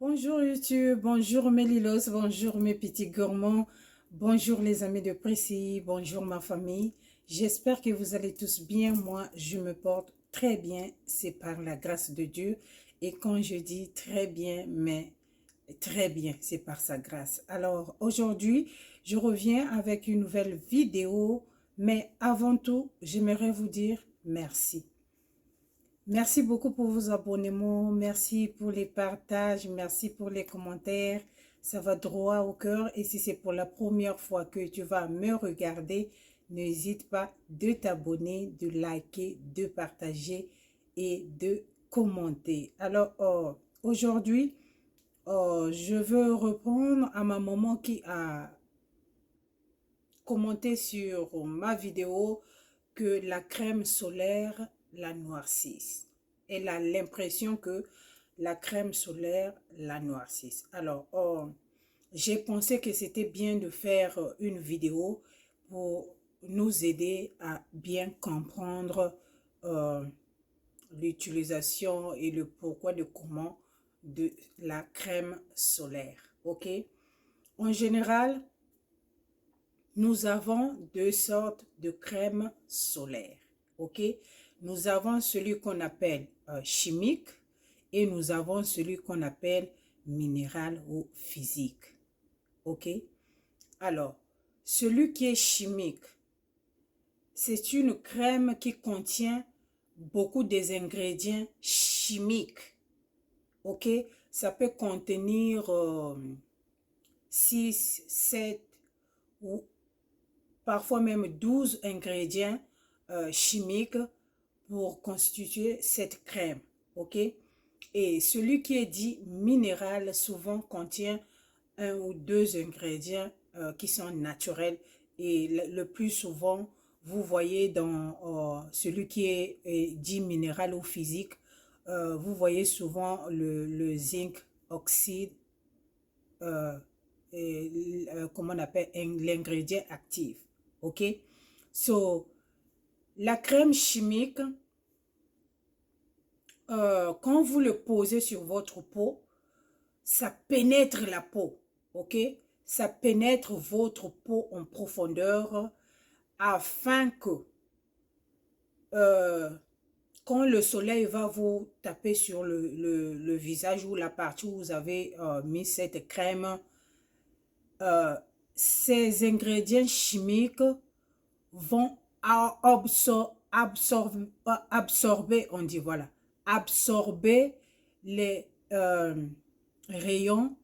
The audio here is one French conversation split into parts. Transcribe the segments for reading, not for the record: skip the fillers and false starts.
Bonjour YouTube, bonjour mes lilos, bonjour mes petits gourmands, bonjour les amis de Précis, bonjour ma famille. J'espère que vous allez tous bien. Moi, je me porte très bien, c'est par la grâce de Dieu. Et quand je dis très bien, mais très bien, c'est par sa grâce. Alors aujourd'hui, je reviens avec une nouvelle vidéo, mais avant tout, j'aimerais vous dire merci. Merci beaucoup pour vos abonnements, merci pour les partages, merci pour les commentaires. Ça va droit au cœur et si c'est pour la première fois que tu vas me regarder, n'hésite pas de t'abonner, de liker, de partager et de commenter. Alors aujourd'hui, je veux répondre à ma maman qui a commenté sur ma vidéo que la crème solaire la noircisse. Elle a l'impression que la crème solaire la noircisse. Alors, j'ai pensé que c'était bien de faire une vidéo pour nous aider à bien comprendre euh, l'utilisation et le pourquoi de comment de la crème solaire. Ok? En général, nous avons deux sortes de crème solaire. Ok? Nous avons celui qu'on appelle chimique et nous avons celui qu'on appelle minéral ou physique. Ok? Alors, celui qui est chimique, c'est une crème qui contient beaucoup des ingrédients chimiques. Ok? Ça peut contenir 6, 7 ou parfois même 12 ingrédients chimiques pour constituer cette crème. Ok? Et celui qui est dit minéral souvent contient un ou deux ingrédients qui sont naturels. Et le plus souvent, vous voyez dans celui qui est dit minéral ou physique, vous voyez souvent le zinc oxyde, euh, comment on appelle l'ingrédient actif. Ok? So, la crème chimique, quand vous le posez sur votre peau, ça pénètre la peau. Ok? Ça pénètre votre peau en profondeur afin que euh, quand le soleil va vous taper sur le visage ou la partie où vous avez mis cette crème, euh, ces ingrédients chimiques vont absorber, on dit voilà, absorber les rayons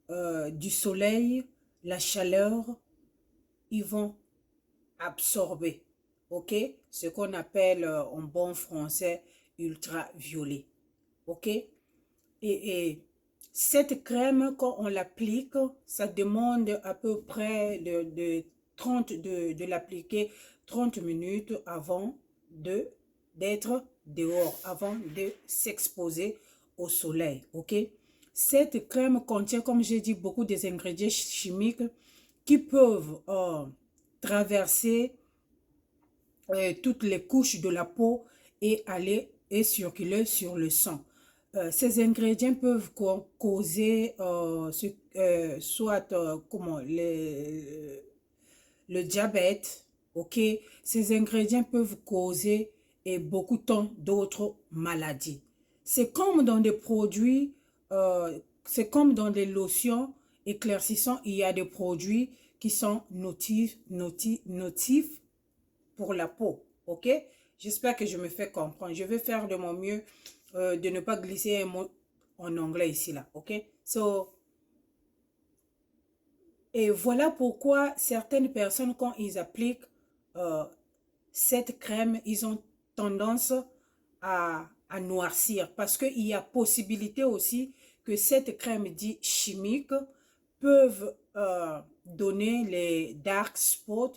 du soleil, la chaleur, ils vont absorber, ok? Ce qu'on appelle en bon français ultraviolet, ok? Et cette crème, quand on l'applique, ça demande à peu près de l'appliquer 30 minutes avant d'être dehors, avant de s'exposer au soleil. Ok? Cette crème contient, comme j'ai dit, beaucoup des ingrédients chimiques qui peuvent traverser toutes les couches de la peau et aller et circuler sur le sang. Ces ingrédients peuvent causer soit comment, le diabète, ok? Ces ingrédients peuvent causer et beaucoup tant d'autres maladies. C'est comme dans des produits, c'est comme dans des lotions éclaircissantes, il y a des produits qui sont notifs pour la peau, ok? J'espère que je me fais comprendre. Je vais faire de mon mieux de ne pas glisser un mot en anglais ici, là, ok? So, et voilà pourquoi certaines personnes, quand ils appliquent euh, cette crème, ils ont tendance à noircir parce qu'il y a possibilité aussi que cette crème dite chimique peuvent donner les dark spots,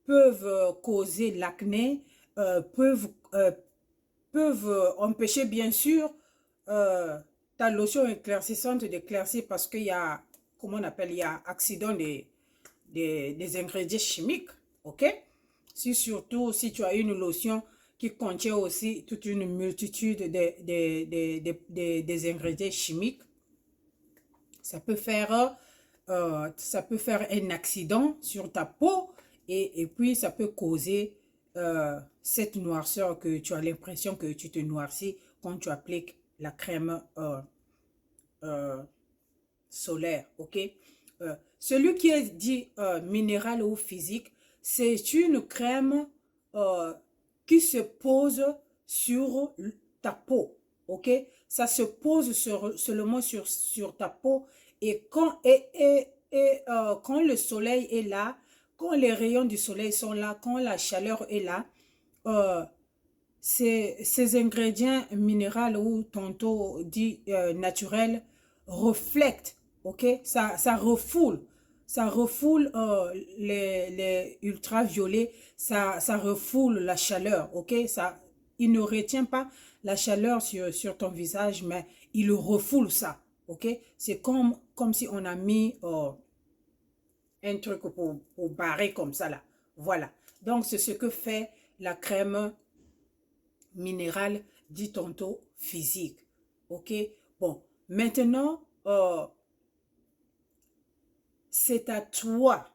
peuvent causer l'acné, peuvent, empêcher bien sûr euh, ta lotion éclaircissante d'éclaircir parce qu'il y a, comment on appelle, il y a accident des ingrédients chimiques, ok? Si surtout si tu as une lotion qui contient aussi toute une multitude des ingrédients chimiques, ça peut faire un accident sur ta peau et puis ça peut causer cette noirceur que tu as l'impression que tu te noircis quand tu appliques la crème euh, solaire, ok? Celui qui est dit minéral ou physique, c'est une crème euh, qui se pose sur ta peau, ok? Ça se pose seulement sur ta peau et quand le soleil est là, quand les rayons du soleil sont là, quand la chaleur est là, euh, ces ingrédients minéraux ou tantôt dit naturels reflètent, ok? Ça refoule les ultraviolets, ça refoule la chaleur, ok? Il ne retient pas la chaleur sur ton visage, mais il refoule ça, ok? C'est comme si on a mis un truc pour barrer comme ça là, voilà. Donc c'est ce que fait la crème minérale dit tantôt physique. Ok? Bon, maintenant, c'est à toi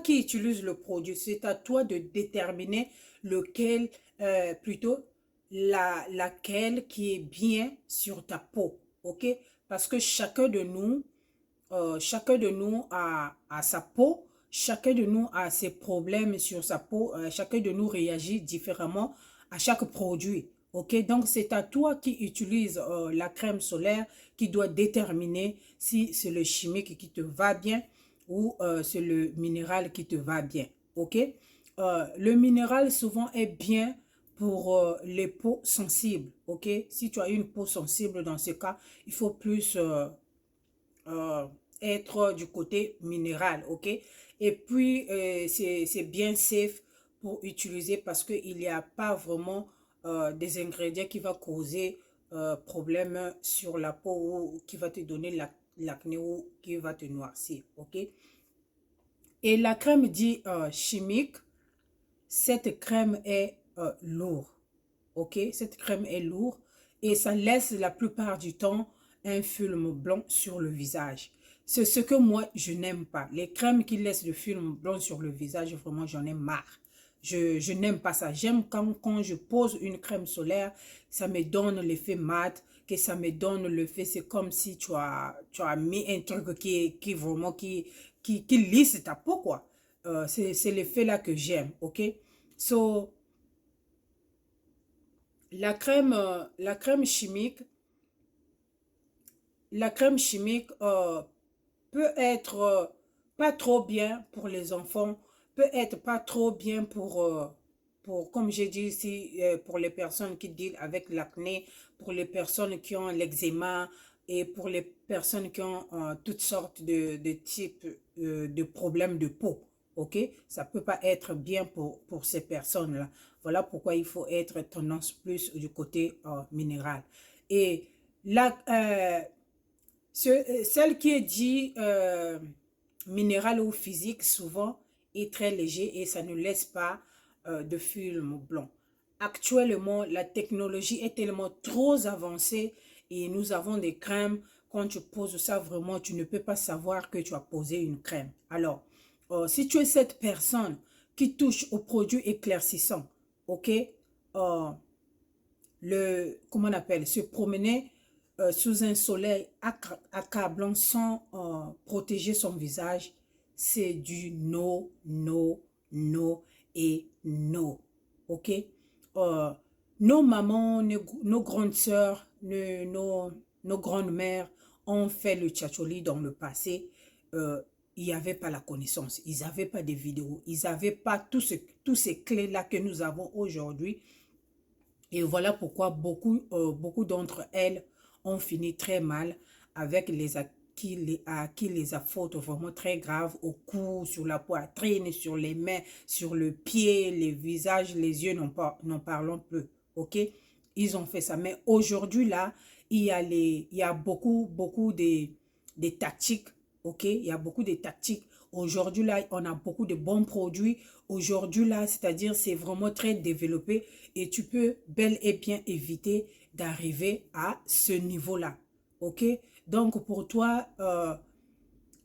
qui utilises le produit, c'est à toi de déterminer lequel, plutôt, laquelle qui est bien sur ta peau. Ok? Parce que chacun de nous a sa peau, chacun de nous a ses problèmes sur sa peau, chacun de nous réagit différemment à chaque produit. Ok, donc c'est à toi qui utilise la crème solaire qui doit déterminer si c'est le chimique qui te va bien ou c'est le minéral qui te va bien. Ok, le minéral souvent est bien pour les peaux sensibles. Ok, si tu as une peau sensible dans ce cas, il faut plus euh, être du côté minéral, ok? Et puis, c'est bien safe pour utiliser parce qu'il n'y a pas vraiment des ingrédients qui vont causer problème sur la peau ou qui va te donner l'acné ou qui va te noircir, ok? Et la crème dit chimique, cette crème est lourde, ok? Cette crème est lourde et ça laisse la plupart du temps un film blanc sur le visage. C'est ce que moi, je n'aime pas. Les crèmes qui laissent le film blanc sur le visage, vraiment, j'en ai marre. Je n'aime pas ça. J'aime quand je pose une crème solaire, ça me donne l'effet mat, que ça me donne l'effet, c'est comme si tu as mis un truc qui vraiment, qui lisse ta peau, quoi. C'est l'effet là que j'aime, ok? So, la crème chimique, peut être pas trop bien pour les enfants, peut être pas trop bien pour comme j'ai dit ici, pour les personnes qui deal avec l'acné, pour les personnes qui ont l'eczéma et pour les personnes qui ont toutes sortes de types de problèmes de peau. Ok, ça peut pas être bien pour ces personnes-là. Voilà pourquoi il faut être tendance plus du côté minéral. Et là, celle qui est dit minéral ou physique, souvent, est très léger et ça ne laisse pas de film blanc. Actuellement, la technologie est tellement trop avancée et nous avons des crèmes. Quand tu poses ça, vraiment, tu ne peux pas savoir que tu as posé une crème. Alors, si tu es cette personne qui touche aux produits éclaircissants, ok, comment on appelle, se promener sous un soleil accablant sans protéger son visage, c'est du no, no, no et no. Ok? Euh, nos mamans, nos grandes sœurs, nos grandes mères ont fait le tchatcholi dans le passé. Euh, il n'y avait pas la connaissance, ils n'avaient pas de vidéos, ils n'avaient pas tous ces clés-là que nous avons aujourd'hui. Et voilà pourquoi beaucoup d'entre elles ont fini très mal avec à qui les a fautes vraiment très graves au cou, sur la poitrine, sur les mains, sur le pied, les visages, les yeux, n'en parlons plus. Ok? Ils ont fait ça. Mais aujourd'hui, là, il y a beaucoup de tactiques. Ok? Il y a beaucoup de tactiques. Aujourd'hui, là, on a beaucoup de bons produits. Aujourd'hui, là, c'est-à-dire, c'est vraiment très développé et tu peux bel et bien éviter d'arriver à ce niveau-là. ok? Donc, pour toi,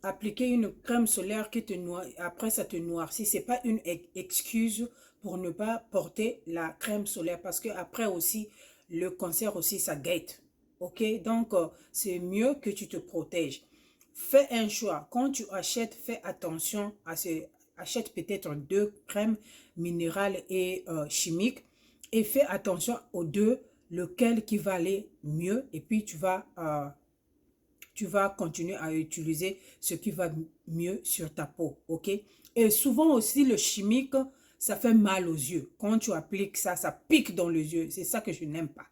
appliquer une crème solaire qui te noie, après ça te noircit, c'est pas une excuse pour ne pas porter la crème solaire parce que après aussi, le cancer aussi, ça guette, ok? Donc, c'est mieux que tu te protèges. Fais un choix. Quand tu achètes, fais attention à ce... Achète peut-être deux crèmes minérales et chimiques et fais attention aux deux, lequel qui va aller mieux et puis tu vas continuer à utiliser ce qui va mieux sur ta peau, ok? Et souvent aussi, le chimique, ça fait mal aux yeux. Quand tu appliques ça, ça pique dans les yeux. C'est ça que je n'aime pas.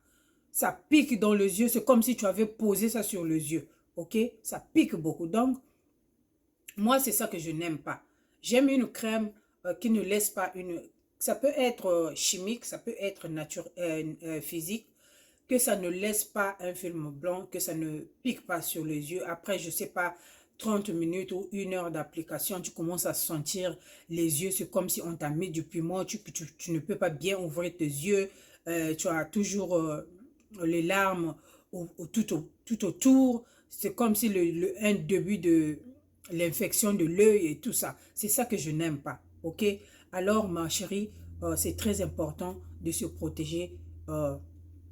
Ça pique dans les yeux, c'est comme si tu avais posé ça sur les yeux, ok? Ça pique beaucoup. Donc, moi, c'est ça que je n'aime pas. J'aime une crème qui ne laisse pas une... Ça peut être chimique, ça peut être physique, que ça ne laisse pas un film blanc, que ça ne pique pas sur les yeux. Après, je sais pas, 30 minutes ou 1 heure d'application, tu commences à sentir les yeux. C'est comme si on t'a mis du piment. Tu ne peux pas bien ouvrir tes yeux. Tu as toujours les larmes tout autour. C'est comme si un début de l'infection de l'œil et tout ça. C'est ça que je n'aime pas. Ok? Alors, ma chérie, c'est très important de se protéger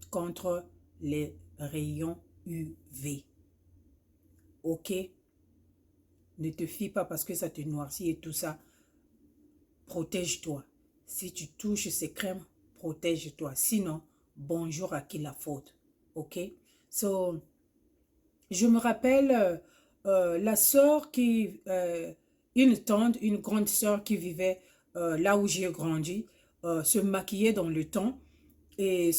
contre les rayons UV. Ok? Ne te fie pas parce que ça te noircit et tout ça. Protège-toi. Si tu touches ces crèmes, protège-toi. Sinon, bonjour à qui la faute. Ok? So, je me rappelle la sœur qui, une tante, une grande sœur qui vivait là où j'ai grandi, se maquillait dans le temps et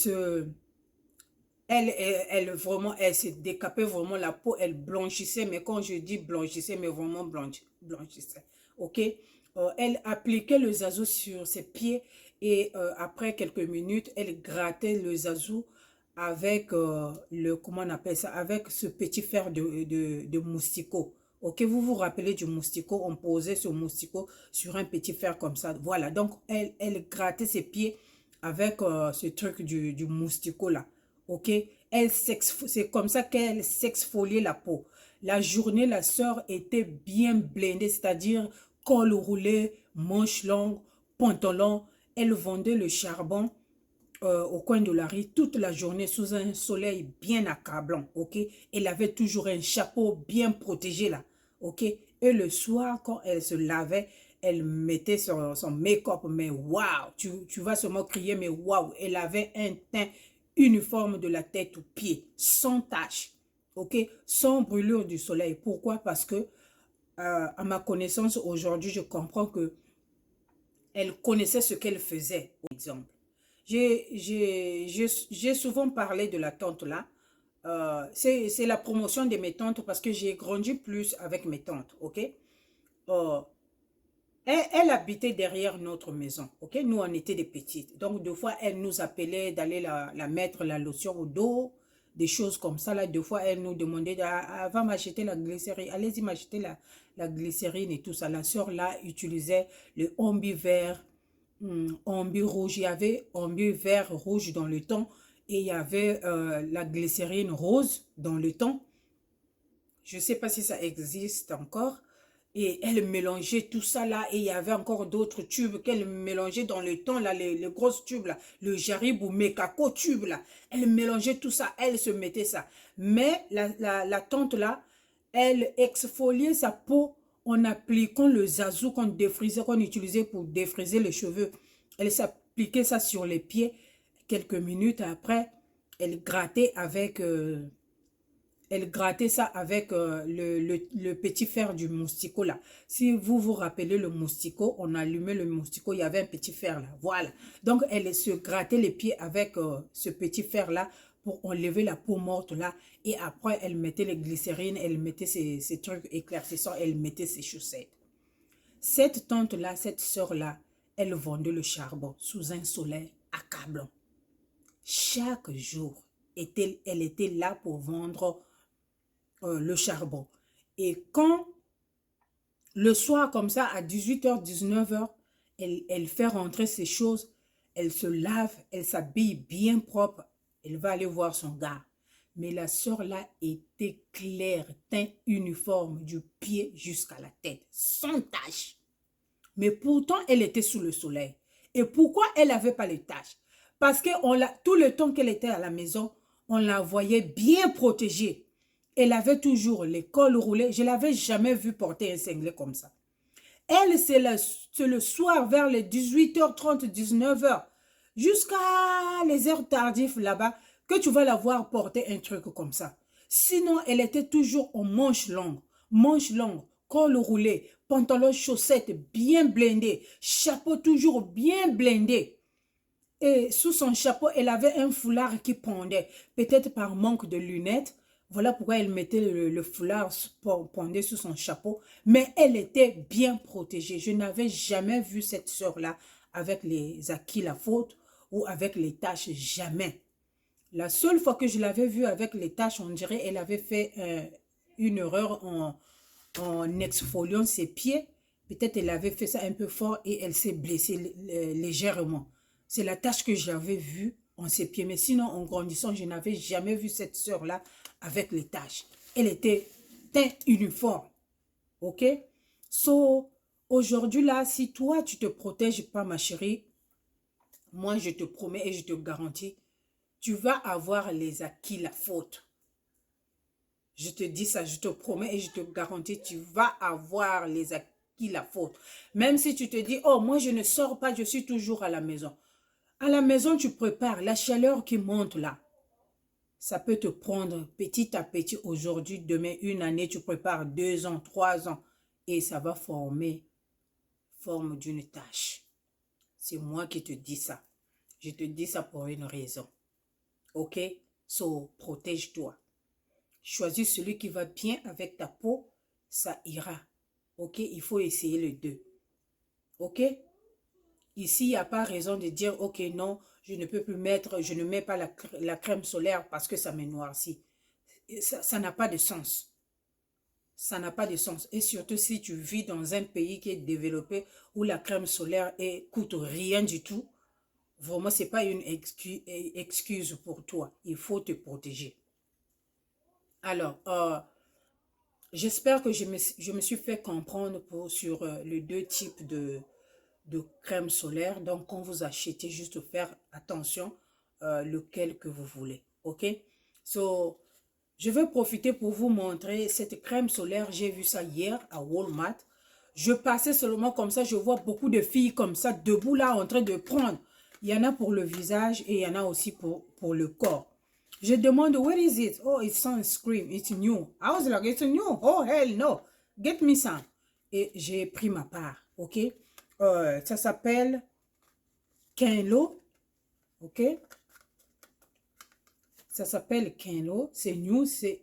vraiment, elle se décapait vraiment la peau, elle blanchissait, mais quand je dis blanchissait, mais vraiment blanchissait, ok? Elle appliquait le zazou sur ses pieds et après quelques minutes, elle grattait le zazou avec comment on appelle ça, avec ce petit fer de moustiquot. Ok, vous vous rappelez du moustiquot, on posait ce moustiquot sur un petit fer comme ça. Voilà, donc elle grattait ses pieds avec ce truc du moustiquot là. Ok, c'est comme ça qu'elle s'exfoliait la peau. La journée, la sœur était bien blindée, c'est-à-dire col roulé, manches longues, pantalon. Elle vendait le charbon au coin de la rue toute la journée sous un soleil bien accablant, ok? Elle avait toujours un chapeau bien protégé là, ok? Et le soir, quand elle se lavait, elle mettait son make-up, mais waouh, tu vas seulement crier, mais waouh, elle avait un teint uniforme de la tête aux pieds, sans tache, ok? Sans brûlure du soleil. Pourquoi? Parce que, à ma connaissance, aujourd'hui, je comprends que elle connaissait ce qu'elle faisait, par exemple. J'ai souvent parlé de la tante là. C'est la promotion de mes tantes parce que j'ai grandi plus avec mes tantes, ok? Euh, elle habitait derrière notre maison, ok? Nous, on était des petites. Donc, deux fois, elle nous appelait d'aller la mettre la lotion au dos, des choses comme ça. Là, deux fois, elle nous demandait, va m'acheter la glycérine. Allez-y m'acheter la glycérine et tout ça. La sœur, là, utilisait le ombi vert, ombi rouge. Il y avait ombi vert, rouge dans le temps. Et il y avait la glycérine rose dans le temps. Je ne sais pas si ça existe encore. Et elle mélangeait tout ça là. Et il y avait encore d'autres tubes qu'elle mélangeait dans le temps là. Les grosses tubes là. Le jarib ou mekako tube là. Elle mélangeait tout ça. Elle se mettait ça. Mais la tante là, elle exfoliait sa peau en appliquant le zazou qu'on défrisait, qu'on utilisait pour défriser les cheveux. Elle s'appliquait ça sur les pieds. Quelques minutes après, elle grattait avec... elle grattait ça avec le petit fer du moustiquot là. Si vous vous rappelez le moustiquot, on allumait le moustiquot, il y avait un petit fer là. Voilà. Donc, elle se grattait les pieds avec ce petit fer là pour enlever la peau morte là. Et après, elle mettait les glycérines, elle mettait ses trucs éclaircissants, elle mettait ses chaussettes. Cette tante là, cette sœur là, elle vendait le charbon sous un soleil accablant. Chaque jour, elle était là pour vendre le charbon. Et quand le soir comme ça à 18 h 19 h elle fait rentrer ses choses, elle se lave, elle s'habille bien propre, elle va aller voir son gars. Mais la sœur là était claire, teint uniforme du pied jusqu'à la tête, sans tache. Mais pourtant, elle était sous le soleil. Et pourquoi elle n'avait pas les taches? Parce que tout le temps qu'elle était à la maison, on la voyait bien protégée. Elle avait toujours les cols roulés. Je ne l'avais jamais vue porter un singlet comme ça. Elle, c'est le soir vers les 18h30, 19h, jusqu'à les heures tardives là-bas, que tu vas la voir porter un truc comme ça. Sinon, elle était toujours en manches longues, col roulé, pantalon, chaussettes bien blindés, chapeau toujours bien blindé. Et sous son chapeau, elle avait un foulard qui pendait, peut-être par manque de lunettes. Voilà pourquoi elle mettait le foulard pendait sous son chapeau. Mais elle était bien protégée. Je n'avais jamais vu cette sœur-là avec les acquis la faute ou avec les taches, jamais. La seule fois que je l'avais vue avec les taches, on dirait qu'elle avait fait une erreur en exfoliant ses pieds. Peut-être elle avait fait ça un peu fort et elle s'est blessée légèrement. C'est la tâche que j'avais vue en ses pieds. Mais sinon, en grandissant, je n'avais jamais vu cette sœur-là avec les taches. Elle était teint uniforme. OK? So, aujourd'hui, là, si toi, tu te protèges pas, ma chérie, moi, je te promets et je te garantis, tu vas avoir les acquis la faute. Je te dis ça, je te promets et je te garantis, tu vas avoir les acquis la faute. Même si tu te dis, oh, moi, je ne sors pas, je suis toujours à la maison. À la maison, tu prépares la chaleur qui monte là. Ça peut te prendre petit à petit aujourd'hui, demain, une année, tu prépares 2 ans, 3 ans et ça va former forme d'une tâche. C'est moi qui te dis ça. Je te dis ça pour une raison. OK? So, protège-toi. Choisis celui qui va bien avec ta peau, ça ira. OK? Il faut essayer les deux. OK? Ici, il n'y a pas raison de dire, ok, non, je ne peux plus mettre, je ne mets pas la crème solaire parce que ça me noircit. Ça n'a pas de sens. Ça n'a pas de sens. Et surtout si tu vis dans un pays qui est développé où la crème solaire coûte rien du tout, vraiment, ce n'est pas une excuse pour toi. Il faut te protéger. Alors, j'espère que je me suis fait comprendre sur les deux types de crème solaire. Donc, quand vous achetez, juste faire attention lequel que vous voulez. OK? So, je vais profiter pour vous montrer cette crème solaire. J'ai vu ça hier à Walmart. Je passais seulement comme ça. Je vois beaucoup de filles comme ça, debout là, en train de prendre. Il y en a pour le visage et il y en a aussi pour le corps. Je demande, where is it? Oh, it's sunscreen. It's new. I was like, it's new. Oh, hell no. Get me some. Et j'ai pris ma part. OK? Ça s'appelle Kenlo. OK? Ça s'appelle Kenlo. C'est new. C'est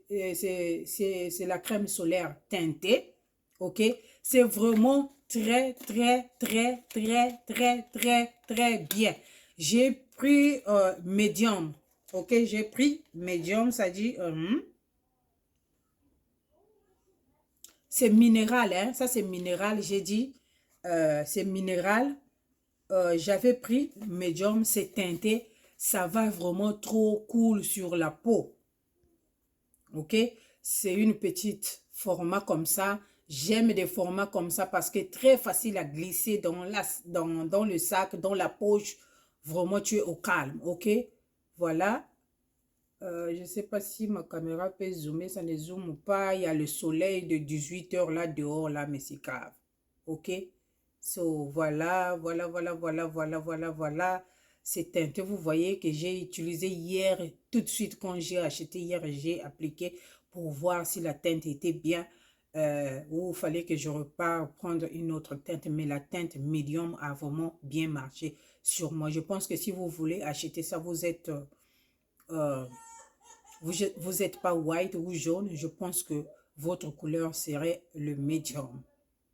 la crème solaire teintée. OK? C'est vraiment très, très, très, très, très, très, très bien. J'ai pris medium. OK? J'ai pris medium. Ça dit... c'est minéral, hein? Ça, c'est minéral. J'ai dit, c'est minéral. J'avais pris médium, c'est teinté. Ça va vraiment trop cool sur la peau. OK? C'est une petite format comme ça. J'aime des formats comme ça parce que très facile à glisser dans le sac, dans la poche. Vraiment, tu es au calme. OK? Voilà. Je ne sais pas si ma caméra peut zoomer, ça ne zoome pas. Il y a le soleil de 18h là dehors, là, mais c'est grave. OK? So, voilà, voilà, voilà, voilà, voilà, voilà, voilà. C'est teinté. Vous voyez que j'ai utilisé hier, tout de suite quand j'ai acheté hier, j'ai appliqué pour voir si la teinte était bien. Ou il fallait que je reparte prendre une autre teinte. Mais la teinte médium a vraiment bien marché sur moi. Je pense que si vous voulez acheter ça, vous êtes... vous n'êtes pas white ou jaune, je pense que votre couleur serait le médium.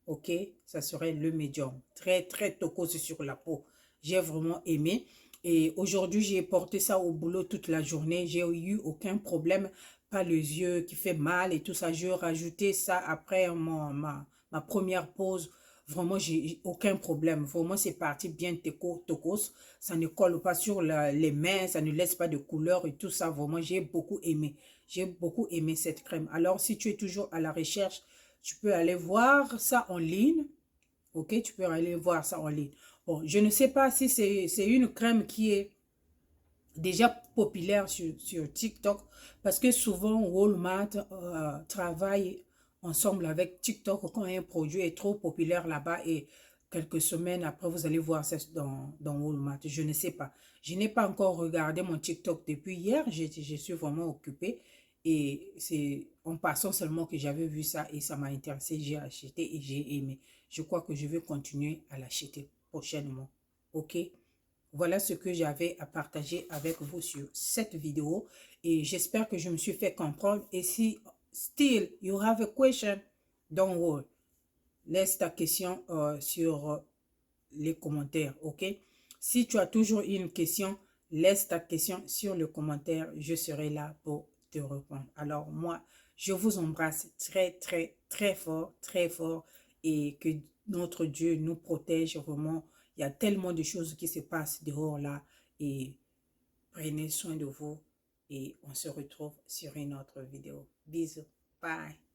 OK? Ça serait le médium. Très, très tocose sur la peau. J'ai vraiment aimé. Et aujourd'hui, j'ai porté ça au boulot toute la journée. J'ai eu aucun problème. Pas les yeux qui fait mal et tout ça. J'ai rajouté ça après ma première pause. Vraiment, j'ai aucun problème. Vraiment, c'est parti bien tocos. Ça ne colle pas sur les mains, ça ne laisse pas de couleur et tout ça. Vraiment, j'ai beaucoup aimé. J'ai beaucoup aimé cette crème. Alors, si tu es toujours à la recherche, tu peux aller voir ça en ligne. Ok, tu peux aller voir ça en ligne. Bon, je ne sais pas si c'est une crème qui est déjà populaire sur TikTok parce que souvent Walmart travaille ensemble avec TikTok quand un produit est trop populaire là-bas et quelques semaines après vous allez voir ça dans Walmart. Je ne sais pas. Je n'ai pas encore regardé mon TikTok depuis hier. Je suis vraiment occupée et c'est en passant seulement que j'avais vu ça et ça m'a intéressé. J'ai acheté et j'ai aimé. Je crois que je vais continuer à l'acheter prochainement. OK? Voilà ce que j'avais à partager avec vous sur cette vidéo et j'espère que je me suis fait comprendre. Et si still you have a question, don't worry. Laisse ta question sur les commentaires, ok? Si tu as toujours une question, laisse ta question sur le commentaire. Je serai là pour te répondre. Alors moi, je vous embrasse très, très, très fort et que notre Dieu nous protège vraiment. Il y a tellement de choses qui se passent dehors là et prenez soin de vous et on se retrouve sur une autre vidéo. Bisous. Bye.